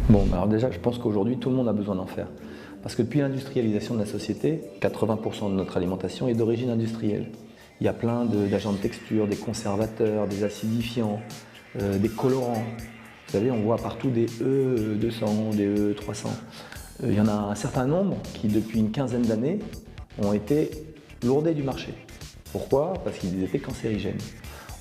Bon, alors déjà, je pense qu'aujourd'hui, tout le monde a besoin d'en faire. Parce que depuis l'industrialisation de la société, 80% de notre alimentation est d'origine industrielle. Il y a plein d'agents de texture, des conservateurs, des acidifiants, des colorants. Vous savez, on voit partout des E200, des E300. Il y en a un certain nombre qui, depuis une quinzaine d'années, ont été lourdés du marché. Pourquoi? Parce qu'ils étaient cancérigènes.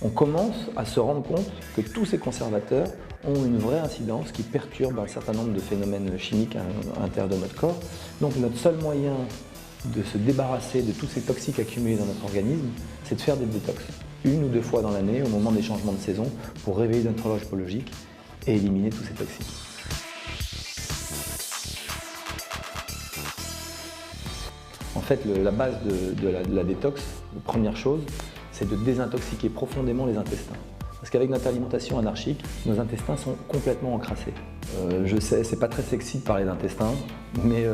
On commence à se rendre compte que tous ces conservateurs ont une vraie incidence qui perturbe un certain nombre de phénomènes chimiques à l'intérieur de notre corps. Donc notre seul moyen de se débarrasser de tous ces toxiques accumulés dans notre organisme, c'est de faire des détox. Une ou deux fois dans l'année, au moment des changements de saison, pour réveiller notre horloge biologique et éliminer tous ces toxiques. En fait, la base de la détox, la première chose, c'est de désintoxiquer profondément les intestins. Parce qu'avec notre alimentation anarchique, nos intestins sont complètement encrassés. Je sais, c'est pas très sexy de parler d'intestin, mais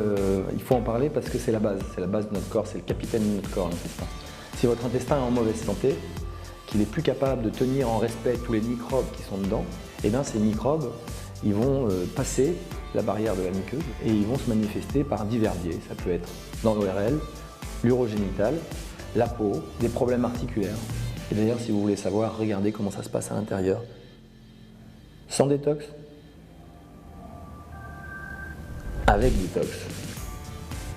il faut en parler parce que c'est la base de notre corps, c'est le capitaine de notre corps, l'intestin. Si votre intestin est en mauvaise santé, qu'il n'est plus capable de tenir en respect tous les microbes qui sont dedans, et bien ces microbes, ils vont passer la barrière de la muqueuse et ils vont se manifester par divers biais. Ça peut être dans l'ORL, l'urogénital, la peau, des problèmes articulaires. Et d'ailleurs, si vous voulez savoir, regardez comment ça se passe à l'intérieur. Sans détox, avec détox.